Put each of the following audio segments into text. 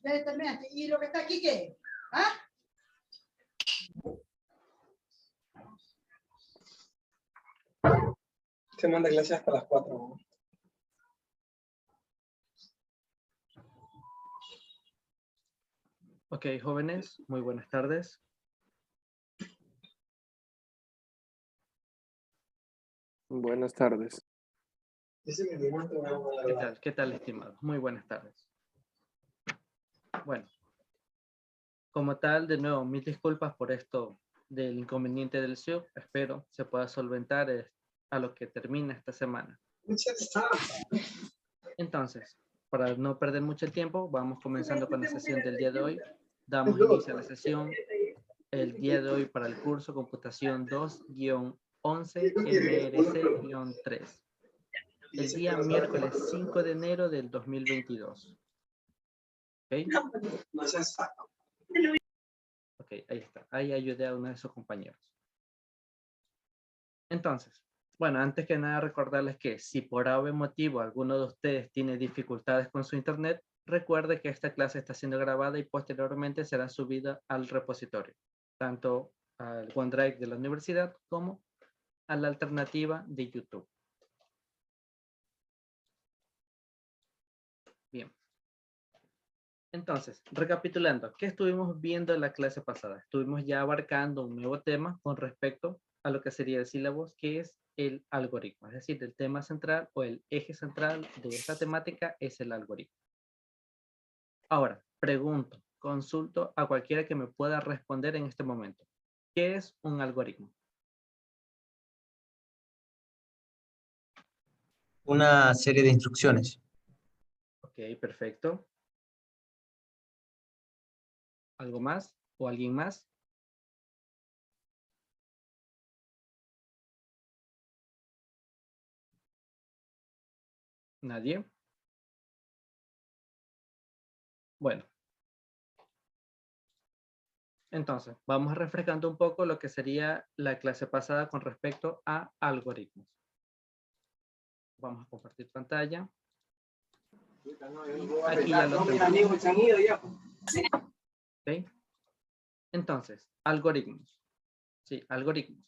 Ya determinaste. ¿Y lo que está aquí qué? ¿Ah? Se manda clase hasta las 4. Ok, jóvenes, muy buenas tardes. Buenas tardes. ¿Qué tal, estimados? Muy buenas tardes. Bueno, como tal, de nuevo, mil disculpas por esto del inconveniente del Zoom. Espero se pueda solventar a lo que termina esta semana. Entonces, para no perder mucho tiempo, vamos comenzando con la sesión del día de hoy. Damos inicio a la sesión el día de hoy para el curso Computación 2-11 MRC-3. El día miércoles 5 de enero del 2022. ¿Ok? Ok, ahí está. Ahí ayudé a uno de sus compañeros. Entonces, bueno, antes que nada recordarles que si por algún motivo alguno de ustedes tiene dificultades con su internet, recuerde que esta clase está siendo grabada y posteriormente será subida al repositorio, tanto al OneDrive de la universidad como a la alternativa de YouTube. Bien. Entonces, recapitulando, ¿qué estuvimos viendo en la clase pasada? Estuvimos ya abarcando un nuevo tema con respecto a lo que sería el sílabus, que es el algoritmo. Es decir, el tema central o el eje central de esta temática es el algoritmo. Ahora, pregunto, consulto a cualquiera que me pueda responder en este momento. ¿Qué es un algoritmo? Una serie de instrucciones. Ok, perfecto. ¿Algo más? ¿O alguien más? ¿Nadie? Bueno. Entonces, vamos refrescando un poco lo que sería la clase pasada con respecto a algoritmos. Vamos a compartir pantalla. Aquí ya lo tenemos. ¿Okay? Entonces, algoritmos. Sí, algoritmos.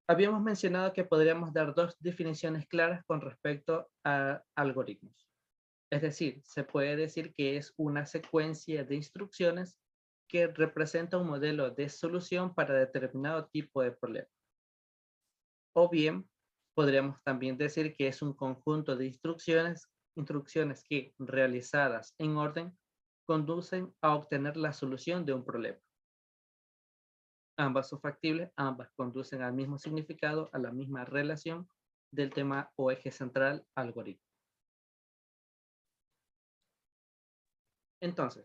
Habíamos mencionado que podríamos dar dos definiciones claras con respecto a algoritmos. Es decir, se puede decir que es una secuencia de instrucciones que representa un modelo de solución para determinado tipo de problema. O bien, podríamos también decir que es un conjunto de instrucciones que, realizadas en orden, conducen a obtener la solución de un problema. Ambas son factibles, ambas conducen al mismo significado, a la misma relación del tema o eje central algoritmo. Entonces,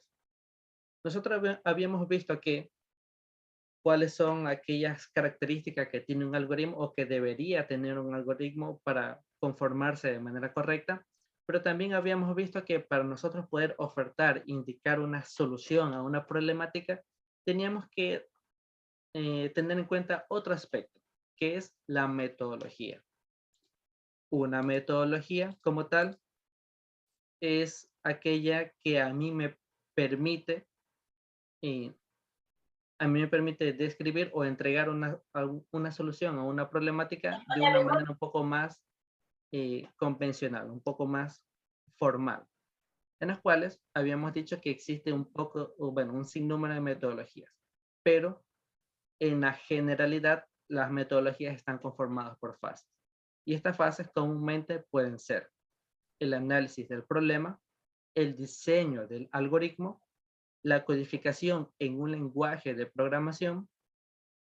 nosotros habíamos visto que cuáles son aquellas características que tiene un algoritmo o que debería tener un algoritmo para conformarse de manera correcta, pero también habíamos visto que para nosotros poder ofertar, indicar una solución a una problemática, teníamos que tener en cuenta otro aspecto, que es la metodología. Una metodología como tal es aquella que a mí me permite describir o entregar una solución a una problemática de una manera un poco más convencional, un poco más formal, en las cuales habíamos dicho que existe un sinnúmero de metodologías, pero en la generalidad las metodologías están conformadas por fases. Y estas fases comúnmente pueden ser el análisis del problema, el diseño del algoritmo, la codificación en un lenguaje de programación,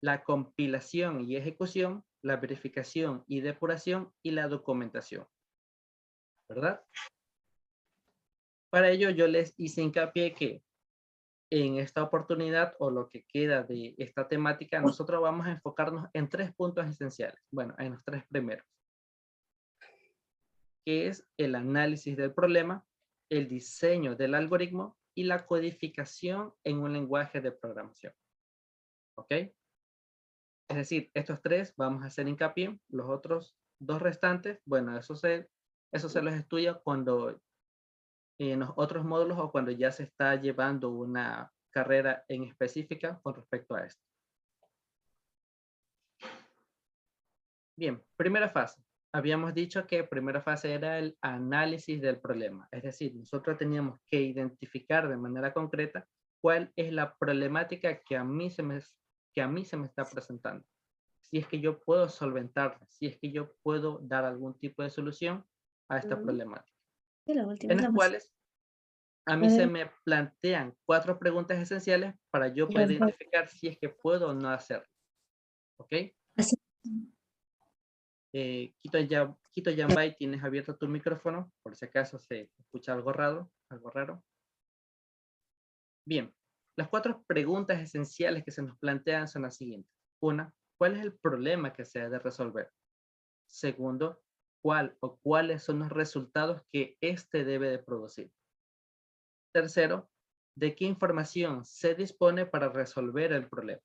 la compilación y ejecución, la verificación y depuración y la documentación. ¿Verdad? Para ello yo les hice hincapié que en esta oportunidad o lo que queda de esta temática, nosotros vamos a enfocarnos en 3 puntos esenciales. Bueno, en los 3 primeros. Que es el análisis del problema, el diseño del algoritmo y la codificación en un lenguaje de programación. ¿Ok? Es decir, estos 3 vamos a hacer hincapié. Los otros 2 restantes, bueno, eso se los estudia cuando en los otros módulos o cuando ya se está llevando una carrera en específica con respecto a esto. Bien, primera fase. Habíamos dicho que primera fase era el análisis del problema. Es decir, nosotros teníamos que identificar de manera concreta cuál es la problemática que a mí se me está presentando. Si es que yo puedo solventarla, si es que yo puedo dar algún tipo de solución a esta problemática. En las cuales a mí se me plantean 4 preguntas esenciales para yo poder identificar si es que puedo o no hacerlo. ¿Ok? Quito Yambay, tienes abierto tu micrófono, por si acaso se escucha algo raro. Bien, las 4 preguntas esenciales que se nos plantean son las siguientes. 1, ¿cuál es el problema que se ha de resolver? Segundo, ¿cuál o cuáles son los resultados que éste debe de producir? Tercero, ¿de qué información se dispone para resolver el problema?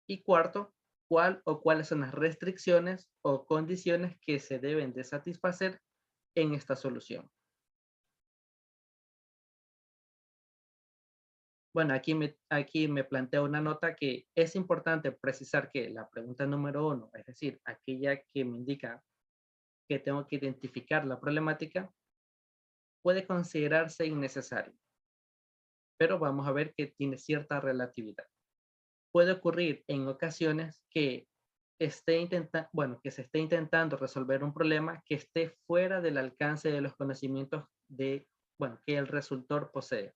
Y cuarto, ¿cuál o cuáles son las restricciones o condiciones que se deben de satisfacer en esta solución? Bueno, aquí me planteo una nota que es importante precisar que la pregunta número 1, es decir, aquella que me indica que tengo que identificar la problemática, puede considerarse innecesario, pero vamos a ver que tiene cierta relatividad. Puede ocurrir en ocasiones que se esté intentando resolver un problema que esté fuera del alcance de los conocimientos que el resultor posee.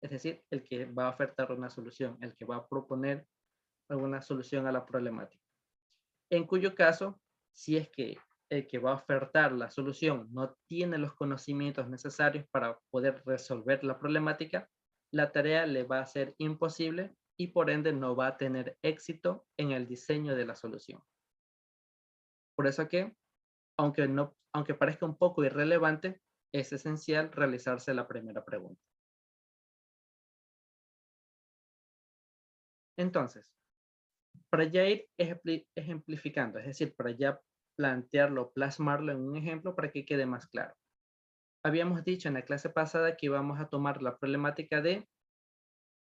Es decir, el que va a ofertar una solución, el que va a proponer alguna solución a la problemática. En cuyo caso, si es que el que va a ofertar la solución no tiene los conocimientos necesarios para poder resolver la problemática, la tarea le va a ser imposible y por ende no va a tener éxito en el diseño de la solución. Por eso que, aunque parezca un poco irrelevante, es esencial realizarse la primera pregunta. Entonces, para ya ir ejemplificando, es decir, para ya plantearlo, plasmarlo en un ejemplo para que quede más claro. Habíamos dicho en la clase pasada que íbamos a tomar la problemática de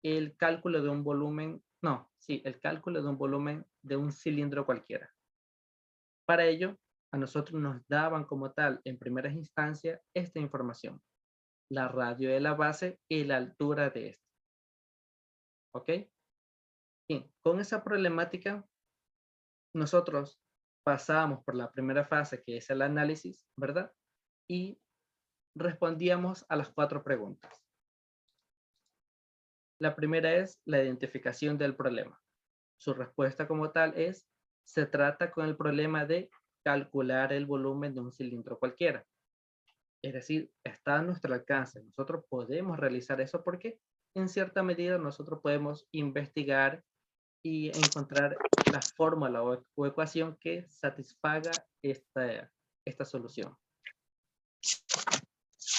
el cálculo de un volumen, el cálculo de un volumen de un cilindro cualquiera. Para ello, a nosotros nos daban como tal, en primeras instancias, esta información. La radio de la base y la altura de esta. ¿Ok? Bien, con esa problemática, nosotros pasábamos por la primera fase, que es el análisis, ¿verdad? Y respondíamos a las 4 preguntas. La primera es la identificación del problema. Su respuesta como tal es, se trata con el problema de calcular el volumen de un cilindro cualquiera. Es decir, está a nuestro alcance. Nosotros podemos realizar eso porque en cierta medida nosotros podemos investigar y encontrar la fórmula o ecuación que satisfaga esta solución.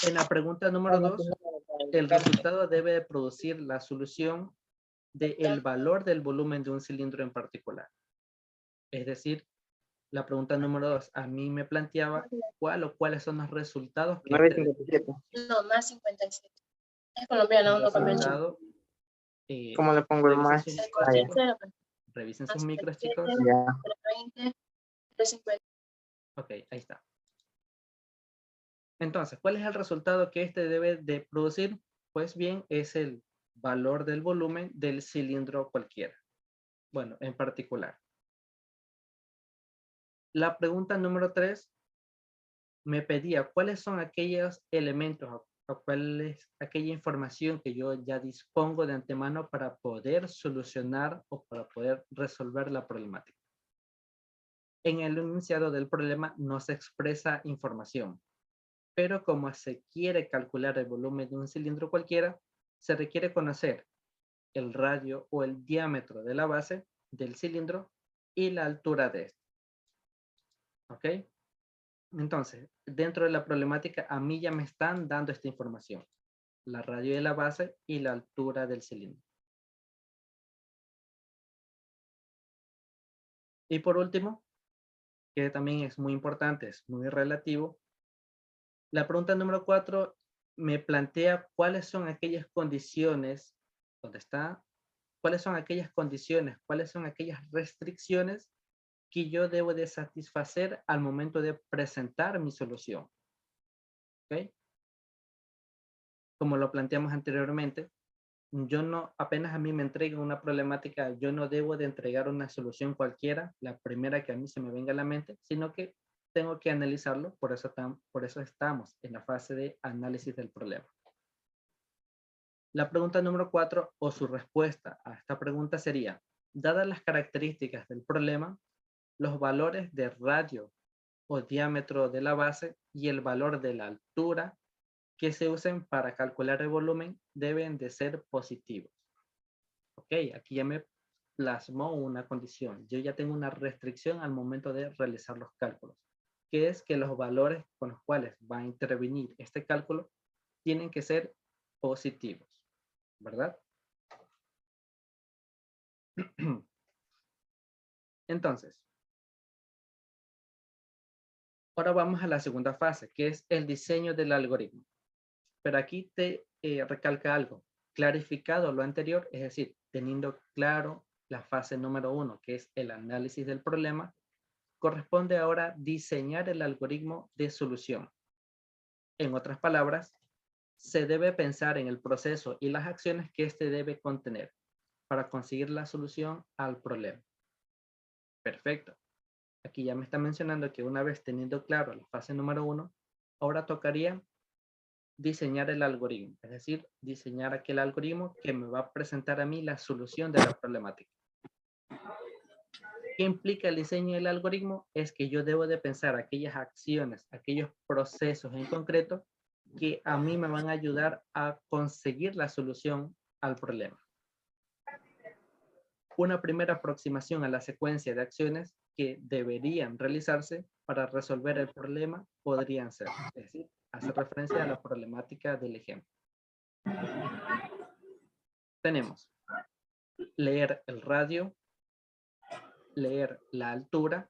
En la pregunta número 2, el resultado debe de producir la solución del valor del volumen de un cilindro en particular. Es decir, la pregunta número 2 a mí me planteaba cuáles son los resultados que 957. No, más 57. Es colombiano, no convencional. ¿Cómo le pongo el más? Revisen sus micros, chicos. Ya. 320, 350. Ok, ahí está. Entonces, ¿cuál es el resultado que este debe de producir? Pues bien, es el valor del volumen del cilindro cualquiera. Bueno, en particular. La pregunta número 3 me pedía cuáles son aquellos elementos o cuál es aquella información que yo ya dispongo de antemano para poder solucionar o para poder resolver la problemática. En el enunciado del problema no se expresa información, pero como se quiere calcular el volumen de un cilindro cualquiera, se requiere conocer el radio o el diámetro de la base del cilindro y la altura de este. ¿Ok? Entonces, dentro de la problemática, a mí ya me están dando esta información. La radio de la base y la altura del cilindro. Y por último, que también es muy importante, es muy relativo, la pregunta número 4 me plantea cuáles son aquellas condiciones, ¿dónde está? ¿Cuáles son aquellas condiciones, cuáles son aquellas restricciones que yo debo de satisfacer al momento de presentar mi solución? ¿Ok? Como lo planteamos anteriormente, yo no, apenas a mí me entreguen una problemática, yo no debo de entregar una solución cualquiera, la primera que a mí se me venga a la mente, sino que tengo que analizarlo, por eso estamos en la fase de análisis del problema. La pregunta número 4 o su respuesta a esta pregunta sería, dadas las características del problema, los valores de radio o diámetro de la base y el valor de la altura que se usen para calcular el volumen deben de ser positivos. Ok, aquí ya me plasmó una condición. Yo ya tengo una restricción al momento de realizar los cálculos, que es que los valores con los cuales va a intervenir este cálculo tienen que ser positivos, ¿verdad? Entonces, ahora vamos a la segunda fase, que es el diseño del algoritmo. Pero aquí te recalca algo. Clarificado lo anterior, es decir, teniendo claro la fase número 1, que es el análisis del problema, corresponde ahora diseñar el algoritmo de solución. En otras palabras, se debe pensar en el proceso y las acciones que éste debe contener para conseguir la solución al problema. Perfecto. Aquí ya me está mencionando que una vez teniendo claro la fase número 1, ahora tocaría diseñar el algoritmo, es decir, diseñar aquel algoritmo que me va a presentar a mí la solución de la problemática. ¿Qué implica el diseño del algoritmo? Es que yo debo de pensar aquellas acciones, aquellos procesos en concreto que a mí me van a ayudar a conseguir la solución al problema. Una primera aproximación a la secuencia de acciones que deberían realizarse para resolver el problema podrían ser, es decir, hace referencia a la problemática del ejemplo. Tenemos leer el radio, leer la altura,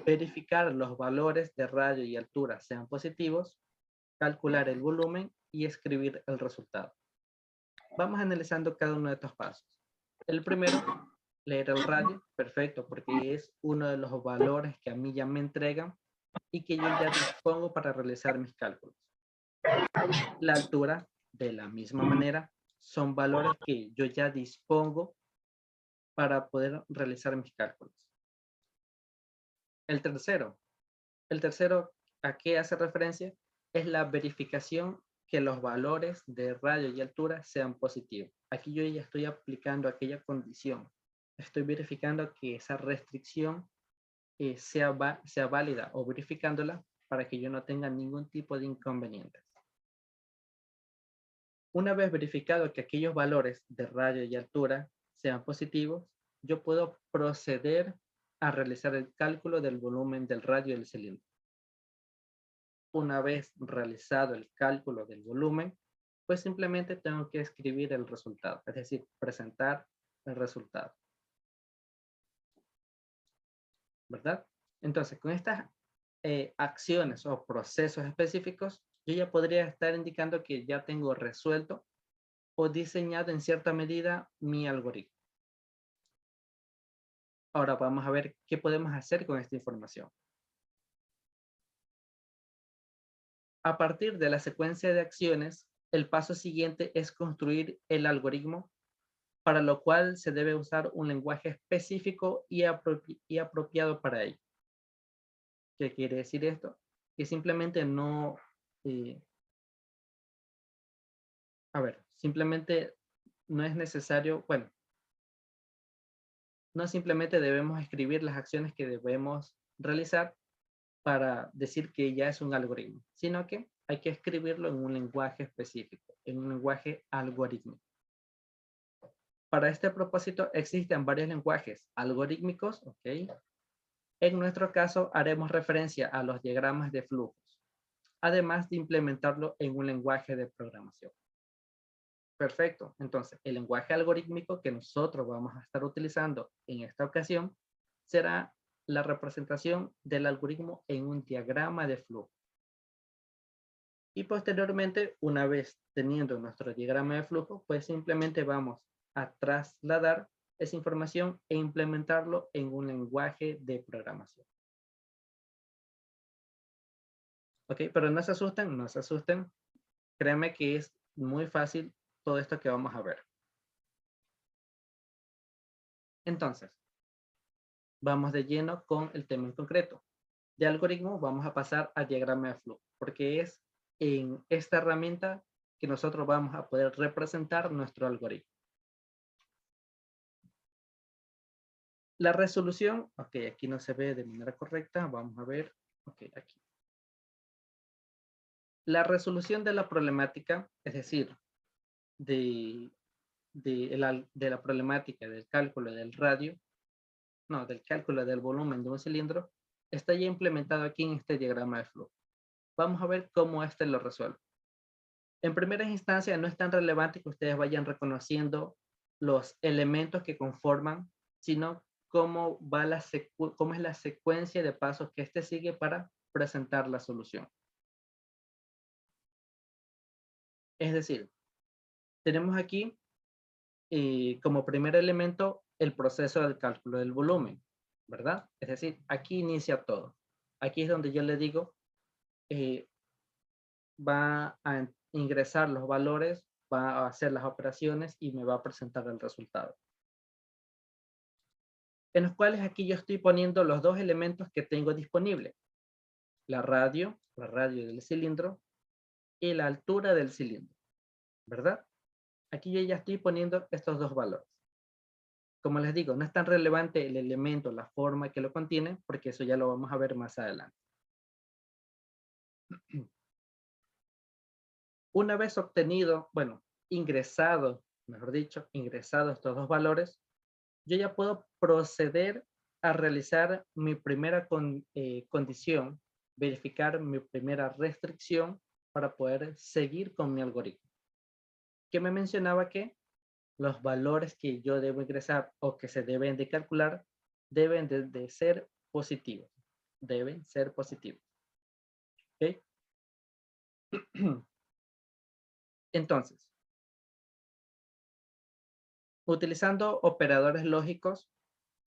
verificar los valores de radio y altura sean positivos, calcular el volumen y escribir el resultado. Vamos analizando cada uno de estos pasos. El primero, leer el radio, perfecto, porque es uno de los valores que a mí ya me entregan y que yo ya dispongo para realizar mis cálculos. La altura, de la misma manera, son valores que yo ya dispongo para poder realizar mis cálculos. El tercero, ¿a qué hace referencia? Es la verificación que los valores de radio y altura sean positivos. Aquí yo ya estoy aplicando aquella condición. Estoy verificando que esa restricción sea válida o verificándola para que yo no tenga ningún tipo de inconvenientes. Una vez verificado que aquellos valores de radio y altura sean positivos, yo puedo proceder a realizar el cálculo del volumen del radio del cilindro. Una vez realizado el cálculo del volumen, pues simplemente tengo que escribir el resultado, es decir, presentar el resultado. ¿Verdad? Entonces, con estas acciones o procesos específicos, yo ya podría estar indicando que ya tengo resuelto o diseñado en cierta medida mi algoritmo. Ahora vamos a ver qué podemos hacer con esta información. A partir de la secuencia de acciones, el paso siguiente es construir el algoritmo, para lo cual se debe usar un lenguaje específico y apropiado para ello. ¿Qué quiere decir esto? Que simplemente no... simplemente no es necesario, bueno, no simplemente debemos escribir las acciones que debemos realizar para decir que ya es un algoritmo, sino que hay que escribirlo en un lenguaje específico, en un lenguaje algorítmico. Para este propósito existen varios lenguajes algorítmicos, ¿ok? En nuestro caso haremos referencia a los diagramas de flujos, además de implementarlo en un lenguaje de programación. Perfecto, entonces el lenguaje algorítmico que nosotros vamos a estar utilizando en esta ocasión será la representación del algoritmo en un diagrama de flujo. Y posteriormente, una vez teniendo nuestro diagrama de flujo, pues simplemente vamos a trasladar esa información e implementarlo en un lenguaje de programación. Ok, pero no se asusten, no se asusten. Créanme que es muy fácil todo esto que vamos a ver. Entonces, vamos de lleno con el tema en concreto. De algoritmo vamos a pasar al diagrama de flujo, porque es en esta herramienta que nosotros vamos a poder representar nuestro algoritmo. La resolución, ok, aquí no se ve de manera correcta, vamos a ver, ok, aquí. La resolución de la problemática, es decir, de la problemática del cálculo del radio, no, del cálculo del volumen de un cilindro, está ya implementado aquí en este diagrama de flujo. Vamos a ver cómo este lo resuelve. En primera instancia, no es tan relevante que ustedes vayan reconociendo los elementos que conforman, sino cómo es la secuencia de pasos que este sigue para presentar la solución. Es decir, tenemos aquí como primer elemento el proceso del cálculo del volumen, ¿verdad? Es decir, aquí inicia todo. Aquí es donde yo le digo, va a ingresar los valores, va a hacer las operaciones y me va a presentar el resultado. En los cuales aquí yo estoy poniendo los dos elementos que tengo disponibles. La radio del cilindro y la altura del cilindro, ¿verdad? Aquí yo ya estoy poniendo estos dos valores. Como les digo, no es tan relevante el elemento, la forma que lo contiene, porque eso ya lo vamos a ver más adelante. Una vez obtenido, bueno, ingresado, mejor dicho, ingresado estos dos valores, yo ya puedo proceder a realizar mi primera condición, verificar mi primera restricción para poder seguir con mi algoritmo. Que me mencionaba que los valores que yo debo ingresar o que se deben de calcular deben de ser positivos. Deben ser positivos. ¿Ok? Entonces, utilizando operadores lógicos,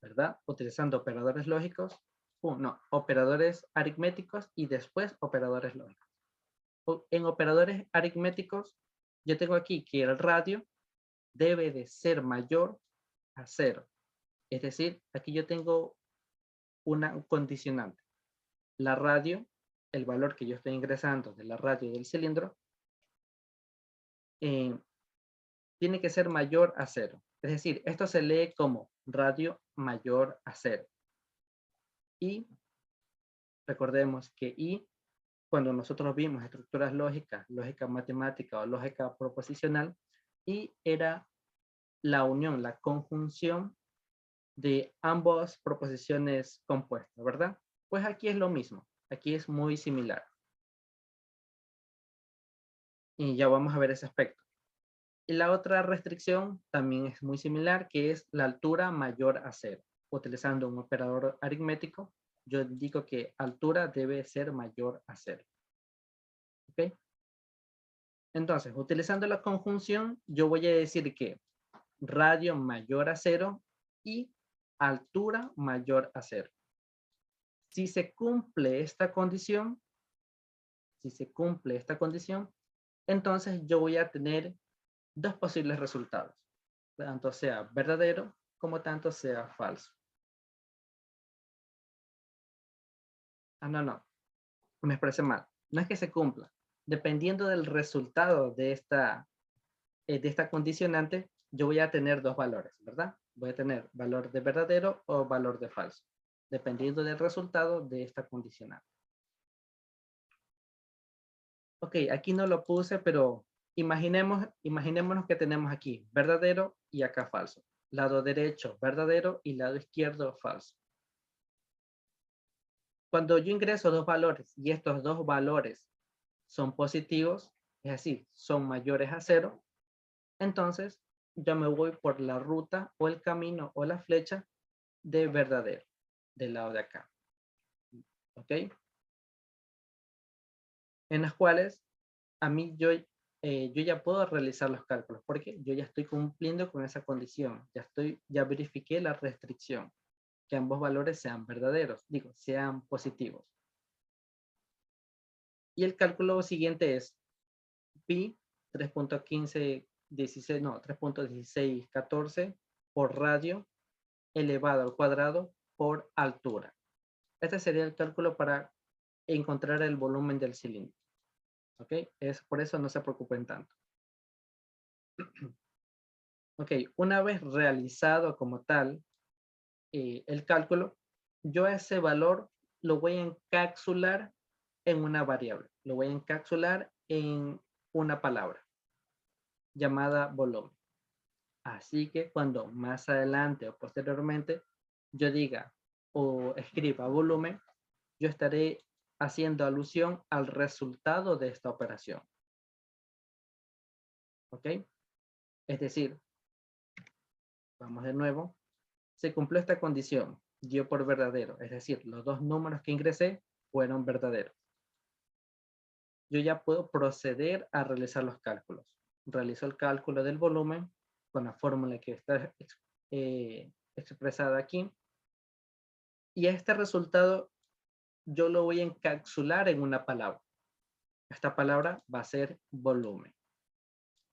¿verdad? Utilizando operadores lógicos, no, operadores aritméticos y después operadores lógicos. En operadores aritméticos, yo tengo aquí que el radio debe de ser mayor a 0. Es decir, aquí yo tengo un condicionante. La radio, el valor que yo estoy ingresando de la radio del cilindro, tiene que ser mayor a 0. Es decir, esto se lee como radio mayor a 0. Y recordemos que I, cuando nosotros vimos estructuras lógicas, lógica matemática o lógica proposicional, I era la unión, la conjunción de ambas proposiciones compuestas, ¿verdad? Pues aquí es lo mismo, aquí es muy similar. Y ya vamos a ver ese aspecto. Y la otra restricción también es muy similar, que es la altura mayor a 0. Utilizando un operador aritmético, yo digo que altura debe ser mayor a 0. ¿Ok? Entonces, utilizando la conjunción, yo voy a decir que radio mayor a 0 y altura mayor a 0. Si se cumple esta condición, entonces yo voy a tener dos posibles resultados, tanto sea verdadero como tanto sea falso. No, me expresé mal. No es que se cumpla. Dependiendo del resultado de esta condicionante, yo voy a tener dos valores, ¿verdad? Voy a tener valor de verdadero o valor de falso, dependiendo del resultado de esta condicionante. Ok, aquí no lo puse, pero imaginémonos que tenemos aquí verdadero y acá falso. Lado derecho verdadero y lado izquierdo falso. Cuando yo ingreso dos valores y estos dos valores son positivos, es decir, son mayores a 0, entonces yo me voy por la ruta o el camino o la flecha de verdadero, del lado de acá. ¿Ok? En las cuales a mí yo ya puedo realizar los cálculos porque yo ya estoy cumpliendo con esa condición. Ya verifiqué la restricción, que ambos valores sean verdaderos, digo, sean positivos. Y el cálculo siguiente es pi 3.1614 por radio elevado al cuadrado por altura. Este sería el cálculo para encontrar el volumen del cilindro. ¿Ok? Por eso no se preocupen tanto. Ok, una vez realizado como tal el cálculo, yo a ese valor lo voy a encapsular en una variable. Lo voy a encapsular en una palabra llamada volumen. Así que cuando más adelante o posteriormente yo diga o escriba volumen, yo estaré haciendo alusión al resultado de esta operación. ¿Ok? Es decir, vamos de nuevo, se cumplió esta condición, dio por verdadero, es decir, los dos números que ingresé fueron verdaderos. Yo ya puedo proceder a realizar los cálculos. Realizo el cálculo del volumen con la fórmula que está expresada aquí. Y este resultado yo lo voy a encapsular en una palabra. Esta palabra va a ser volumen.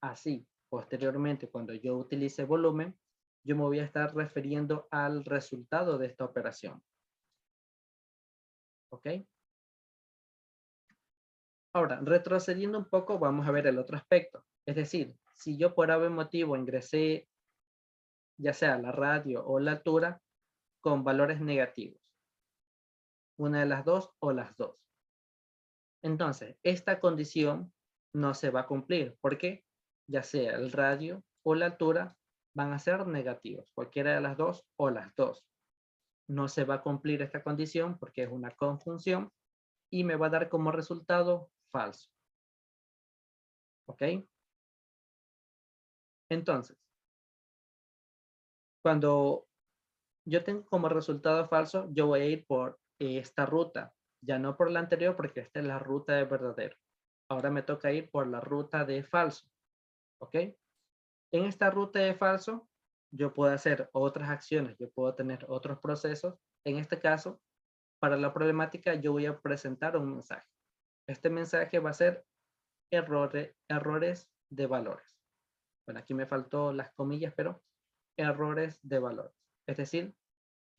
Así, posteriormente, cuando yo utilice volumen, yo me voy a estar refiriendo al resultado de esta operación. ¿Ok? Ahora, retrocediendo un poco, vamos a ver el otro aspecto. Es decir, si yo por algún motivo ingresé ya sea la radio o la altura con valores negativos. Una de las dos o las dos. Entonces, esta condición no se va a cumplir porque ya sea el radio o la altura van a ser negativos. Cualquiera de las dos o las dos. No se va a cumplir esta condición porque es una conjunción y me va a dar como resultado falso. ¿Ok? Entonces, cuando yo tengo como resultado falso, yo voy a ir por esta ruta, ya no por la anterior porque esta es la ruta de verdadero. Ahora me toca ir por la ruta de falso. ¿Ok? En esta ruta de falso, yo puedo hacer otras acciones, yo puedo tener otros procesos. En este caso, para la problemática, yo voy a presentar un mensaje. Este mensaje va a ser errores de valores. Bueno, aquí me faltó las comillas, pero errores de valores. Es decir,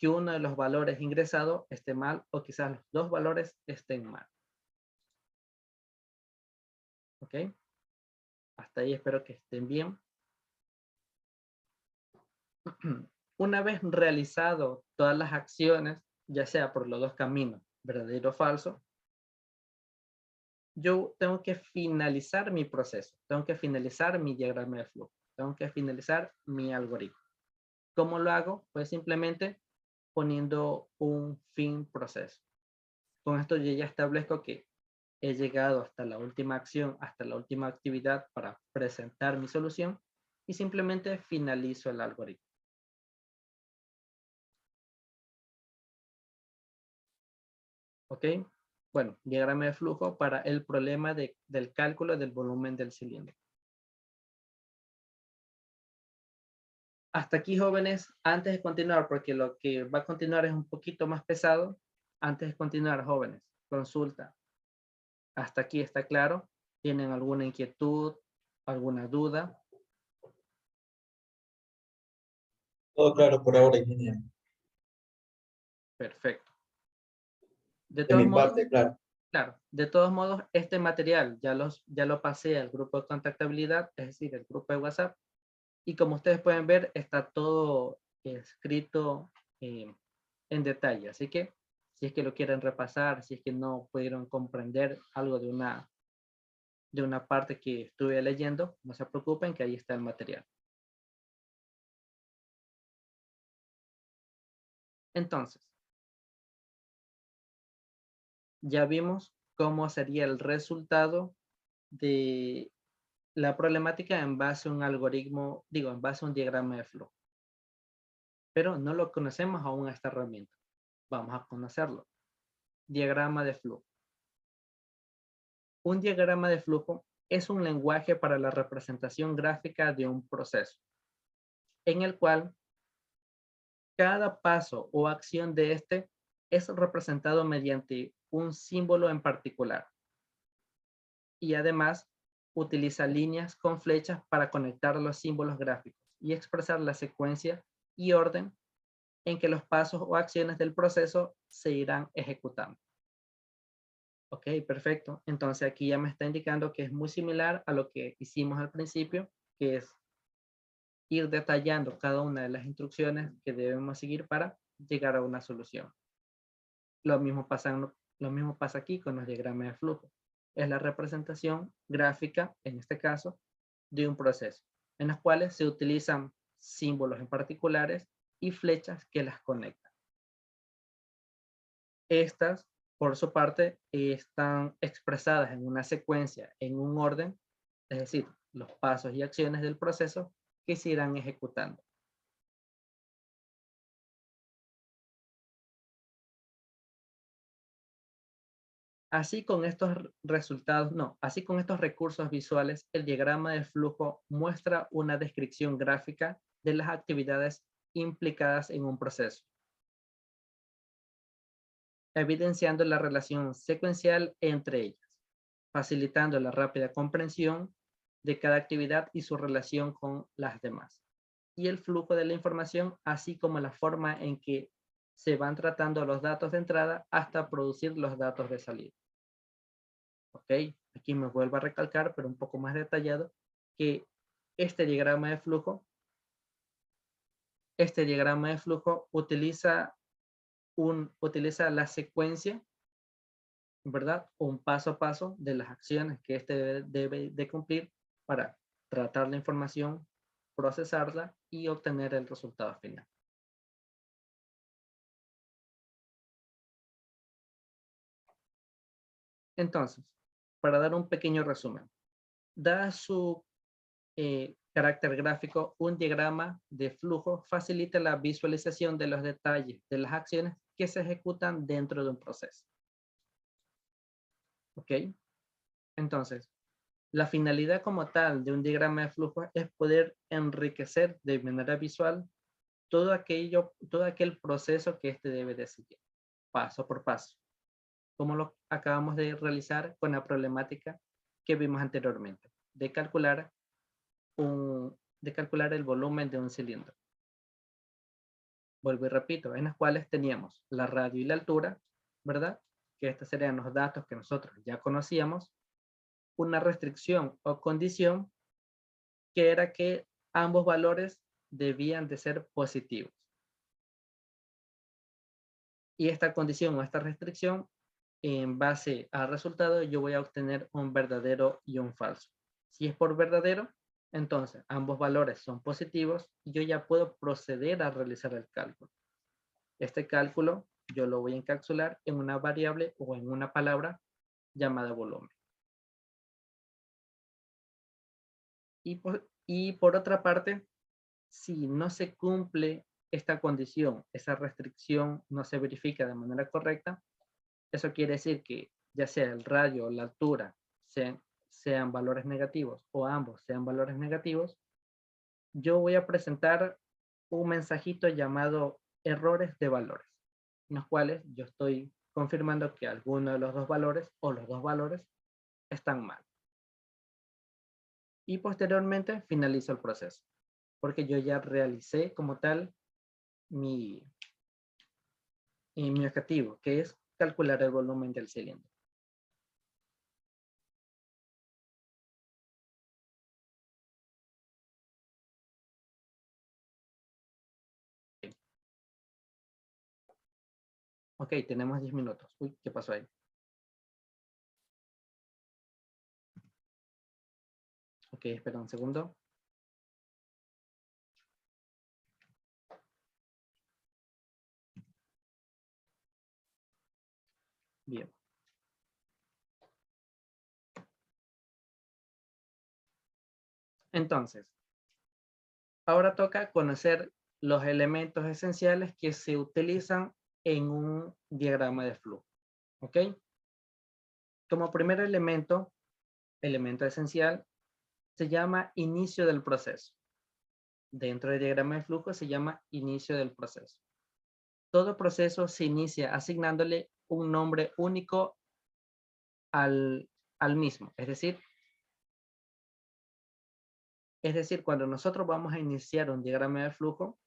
que uno de los valores ingresados esté mal o quizás los dos valores estén mal. ¿Ok? Hasta ahí espero que estén bien. Una vez realizado todas las acciones, ya sea por los dos caminos, verdadero o falso, yo tengo que finalizar mi proceso, tengo que finalizar mi diagrama de flujo, tengo que finalizar mi algoritmo. ¿Cómo lo hago? Pues simplemente poniendo un fin proceso. Con esto yo ya establezco que he llegado hasta la última acción, hasta la última actividad para presentar mi solución y simplemente finalizo el algoritmo. ¿Ok? Bueno, diagrama de flujo para el problema del cálculo del volumen del cilindro. Hasta aquí, jóvenes, antes de continuar, porque lo que va a continuar es un poquito más pesado, antes de continuar, jóvenes, consulta. ¿Hasta aquí está claro? ¿Tienen alguna inquietud, alguna duda? Todo claro por ahora, ingeniero. Perfecto. De De todos mi modos, parte, claro. claro, de todos modos, este material ya lo pasé al grupo de contactabilidad, es decir, el grupo de WhatsApp, y como ustedes pueden ver, está todo escrito en detalle. Así que, si es que lo quieren repasar, si es que no pudieron comprender algo de una parte que estuve leyendo, no se preocupen que ahí está el material. Entonces, ya vimos cómo sería el resultado de la problemática en base a un algoritmo, digo, en base a un diagrama de flujo. Pero no lo conocemos aún a esta herramienta. Vamos a conocerlo. Diagrama de flujo. Un diagrama de flujo es un lenguaje para la representación gráfica de un proceso, en el cual cada paso o acción de este es representado mediante un símbolo en particular. Y además utiliza líneas con flechas para conectar los símbolos gráficos y expresar la secuencia y orden en que los pasos o acciones del proceso se irán ejecutando. Ok, perfecto. Entonces aquí ya me está indicando que es muy similar a lo que hicimos al principio, que es ir detallando cada una de las instrucciones que debemos seguir para llegar a una solución. Lo mismo pasa aquí con los diagramas de flujo. Es la representación gráfica, en este caso, de un proceso, en los cuales se utilizan símbolos en particulares y flechas que las conectan. Estas, por su parte, están expresadas en una secuencia, en un orden, es decir, los pasos y acciones del proceso que se irán ejecutando. Así con estos recursos visuales, el diagrama de flujo muestra una descripción gráfica de las actividades implicadas en un proceso, evidenciando la relación secuencial entre ellas, facilitando la rápida comprensión de cada actividad y su relación con las demás, y el flujo de la información, así como la forma en que se van tratando los datos de entrada hasta producir los datos de salida. Ok, aquí me vuelvo a recalcar, pero un poco más detallado, que este diagrama de flujo utiliza la secuencia, ¿verdad? Un paso a paso de las acciones que este debe de cumplir para tratar la información, procesarla y obtener el resultado final. Entonces, para dar un pequeño resumen, dada su carácter gráfico, un diagrama de flujo facilita la visualización de los detalles de las acciones que se ejecutan dentro de un proceso. ¿Ok? Entonces, la finalidad como tal de un diagrama de flujo es poder enriquecer de manera visual todo aquel proceso que éste debe de seguir, paso por paso, como lo acabamos de realizar con la problemática que vimos anteriormente, de calcular el volumen de un cilindro. Vuelvo y repito, en las cuales teníamos la radio y la altura, ¿verdad? Que estos serían los datos que nosotros ya conocíamos. Una restricción o condición que era que ambos valores debían de ser positivos. Y esta condición o esta restricción, en base al resultado, yo voy a obtener un verdadero y un falso. Si es por verdadero, entonces ambos valores son positivos y yo ya puedo proceder a realizar el cálculo. Este cálculo yo lo voy a encapsular en una variable o en una palabra llamada volumen. Y por otra parte, si no se cumple esta condición, esa restricción no se verifica de manera correcta, eso quiere decir que ya sea el radio o la altura sean valores negativos o ambos sean valores negativos, yo voy a presentar un mensajito llamado errores de valores, en los cuales yo estoy confirmando que alguno de los dos valores o los dos valores están mal. Y posteriormente finalizo el proceso, porque yo ya realicé como tal mi objetivo, que es calcular el volumen del cilindro. Ok, tenemos 10 minutos. Uy, ¿qué pasó ahí? Ok, espera un segundo. Bien. Entonces, ahora toca conocer los elementos esenciales que se utilizan en un diagrama de flujo. ¿Ok? Como primer elemento, elemento esencial, se llama inicio del proceso. Dentro del diagrama de flujo se llama inicio del proceso. Todo proceso se inicia asignándole un nombre único al mismo. Es decir, cuando nosotros vamos a iniciar un diagrama de flujo,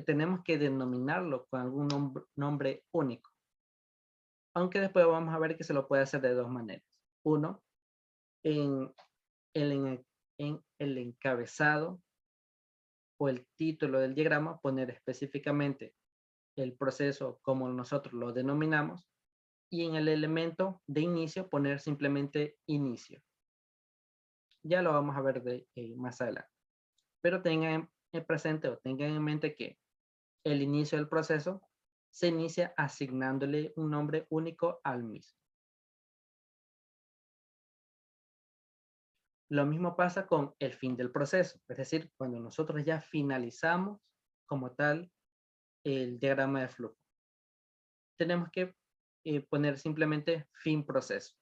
tenemos que denominarlo con algún nombre único. Aunque después vamos a ver que se lo puede hacer de dos maneras. Uno, en el encabezado o el título del diagrama, poner específicamente el proceso como nosotros lo denominamos, y en el elemento de inicio poner simplemente inicio. Ya lo vamos a ver más adelante. Pero tengan en presente o tengan en mente que el inicio del proceso se inicia asignándole un nombre único al mismo. Lo mismo pasa con el fin del proceso, es decir, cuando nosotros ya finalizamos como tal el diagrama de flujo. Tenemos que poner simplemente fin proceso.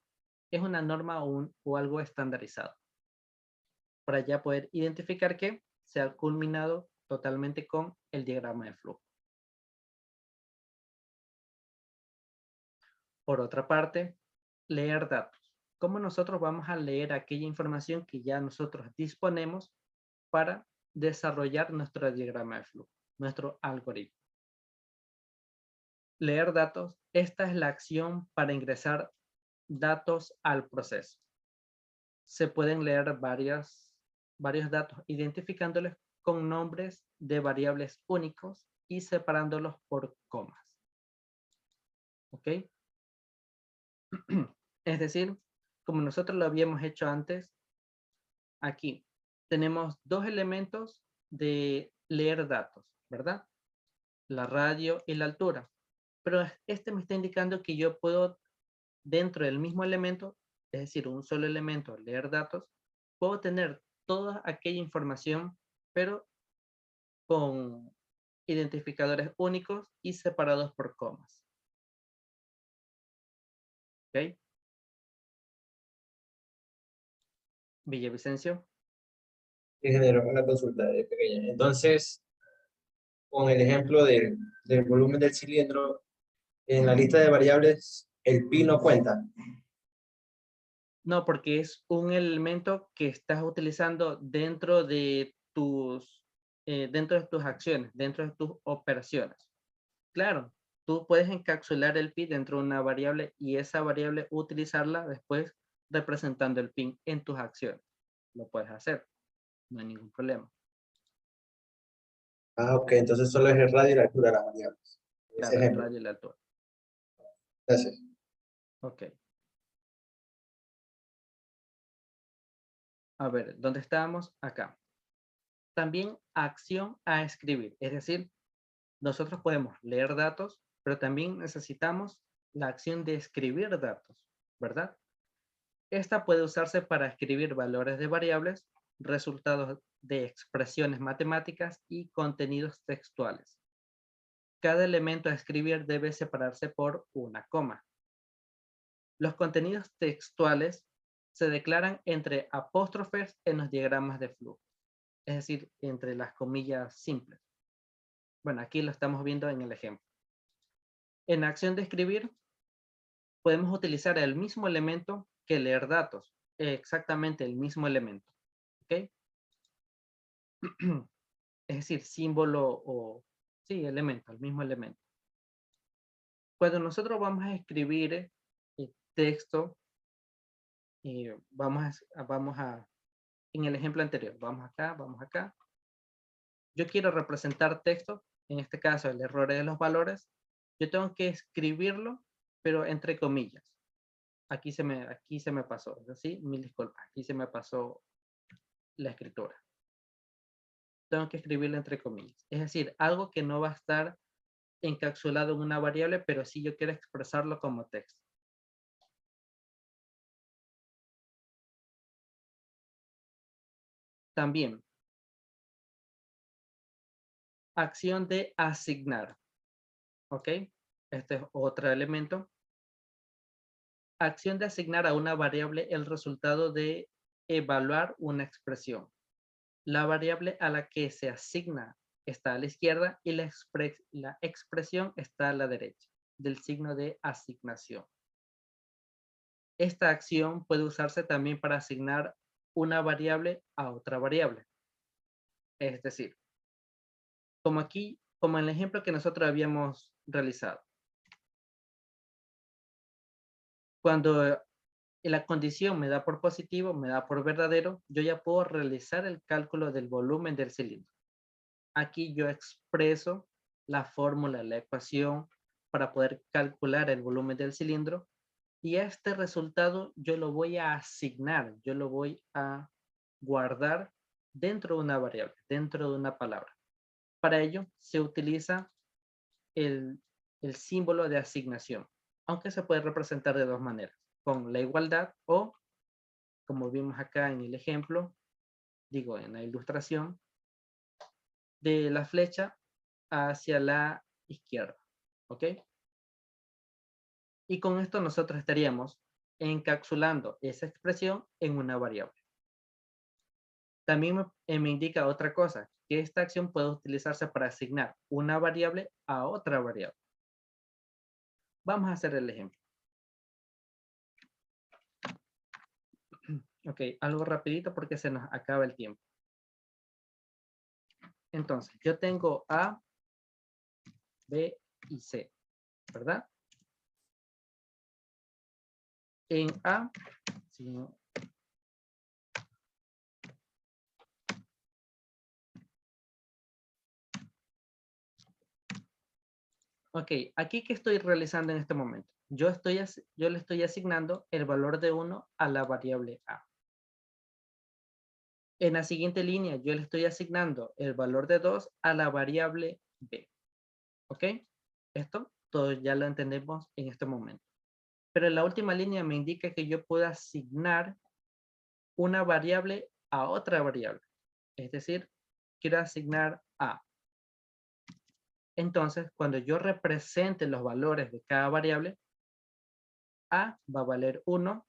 Es una norma o algo estandarizado, para ya poder identificar que se ha culminado totalmente con el diagrama de flujo. Por otra parte, leer datos. ¿Cómo nosotros vamos a leer aquella información que ya nosotros disponemos para desarrollar nuestro diagrama de flujo, nuestro algoritmo? Leer datos, esta es la acción para ingresar datos al proceso. Se pueden leer varios datos, identificándolos con nombres de variables únicos y separándolos por comas. ¿Ok? Es decir, como nosotros lo habíamos hecho antes, aquí tenemos dos elementos de leer datos, ¿verdad? La radio y la altura. Pero este me está indicando que yo puedo, dentro del mismo elemento, es decir, un solo elemento, leer datos, puedo tener toda aquella información, pero con identificadores únicos y separados por comas. ¿Ok? Villavicencio. Ingeniero, una consulta pequeña. Entonces, con el ejemplo del volumen del cilindro, en la lista de variables, el pi no cuenta. No, porque es un elemento que estás utilizando dentro de tus acciones, dentro de tus operaciones. Claro, tú puedes encapsular el pi dentro de una variable y esa variable utilizarla después representando el pi en tus acciones. Lo puedes hacer, no hay ningún problema. Ah, ok, entonces solo es el radio y la altura de las variables. Ese Claro, el ejemplo. radio y la altura. Gracias. Ok. A ver, ¿dónde estábamos? Acá. También acción a escribir, es decir, nosotros podemos leer datos, pero también necesitamos la acción de escribir datos, ¿verdad? Esta puede usarse para escribir valores de variables, resultados de expresiones matemáticas y contenidos textuales. Cada elemento a escribir debe separarse por una coma. Los contenidos textuales se declaran entre apóstrofes en los diagramas de flujo, es decir, entre las comillas simples. Bueno, aquí lo estamos viendo en el ejemplo. En acción de escribir, podemos utilizar el mismo elemento que leer datos, exactamente el mismo elemento. ¿Ok? Es decir, símbolo o, sí, elemento, el mismo elemento. Cuando nosotros vamos a escribir texto, vamos a, en el ejemplo anterior, vamos acá. Yo quiero representar texto, en este caso el error de los valores, yo tengo que escribirlo, pero entre comillas. Aquí se me pasó, ¿sí? Mil disculpas, aquí se me pasó la escritura. Tengo que escribirlo entre comillas. Es decir, algo que no va a estar encapsulado en una variable, pero sí yo quiero expresarlo como texto. También, acción de asignar. ¿Ok? Este es otro elemento acción de asignar a una variable el resultado de evaluar una expresión. La variable a la que se asigna está a la izquierda y la expresión está a la derecha del signo de asignación. Esta acción puede usarse también para asignar una variable a otra variable. Es decir, como aquí, como en el ejemplo que nosotros habíamos realizado. Cuando la condición me da por positivo, me da por verdadero, yo ya puedo realizar el cálculo del volumen del cilindro. Aquí yo expreso la fórmula, la ecuación para poder calcular el volumen del cilindro y este resultado yo lo voy a asignar, yo lo voy a guardar dentro de una variable, dentro de una palabra. Para ello se utiliza el símbolo de asignación, aunque se puede representar de dos maneras, con la igualdad o, como vimos acá en el ejemplo, digo en la ilustración, de la flecha hacia la izquierda, ¿ok? Y con esto nosotros estaríamos encapsulando esa expresión en una variable. También me indica otra cosa, que esta acción puede utilizarse para asignar una variable a otra variable. Vamos a hacer el ejemplo. Ok, algo rapidito porque se nos acaba el tiempo. Entonces, yo tengo A, B y C, ¿verdad? En A, si no, ok, aquí ¿qué estoy realizando en este momento? Yo le estoy asignando el valor de 1 a la variable A. En la siguiente línea, yo le estoy asignando el valor de 2 a la variable B. ¿Ok? Esto todo ya lo entendemos en este momento. Pero en la última línea me indica que yo puedo asignar una variable a otra variable. Es decir, quiero asignar A. Entonces, cuando yo represente los valores de cada variable, A va a valer 1,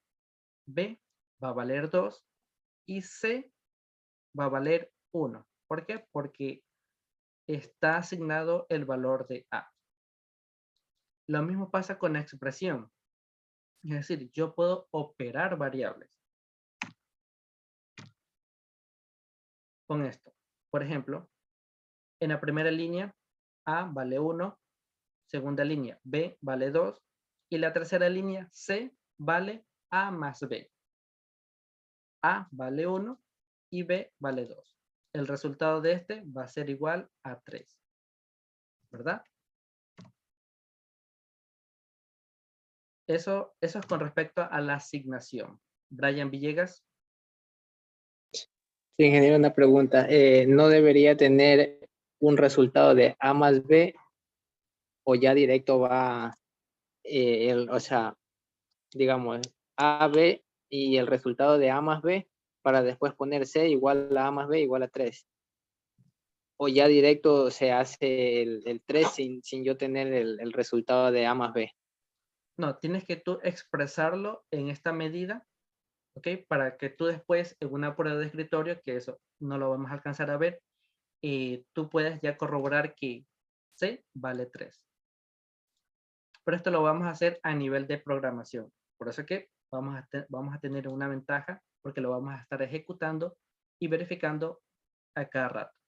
B va a valer 2 y C va a valer 1. ¿Por qué? Porque está asignado el valor de A. Lo mismo pasa con la expresión. Es decir, yo puedo operar variables. Con esto. Por ejemplo, en la primera línea, A vale 1, segunda línea, B vale 2, y la tercera línea, C vale A más B. A vale 1 y B vale 2. El resultado de este va a ser igual a 3. ¿Verdad? Eso es con respecto a la asignación. Brian Villegas. Sí, ingeniero, una pregunta. ¿No debería tener un resultado de A más B o ya directo va, o sea, digamos, A, B y el resultado de A más B para después poner C igual a A más B igual a 3? ¿O ya directo se hace el 3 sin yo tener el resultado de A más B? No, tienes que tú expresarlo en esta medida, ¿ok? Para que tú después en una prueba de escritorio, que eso no lo vamos a alcanzar a ver, tú puedes ya corroborar que C vale 3. Pero esto lo vamos a hacer a nivel de programación. Por eso que vamos a tener una ventaja porque lo vamos a estar ejecutando y verificando a cada rato.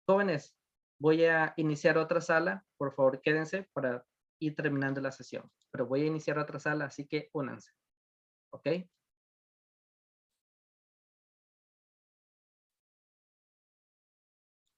Jóvenes, voy a iniciar otra sala. Por favor, quédense para ir terminando la sesión. Pero voy a iniciar otra sala, así que únanse. ¿Ok?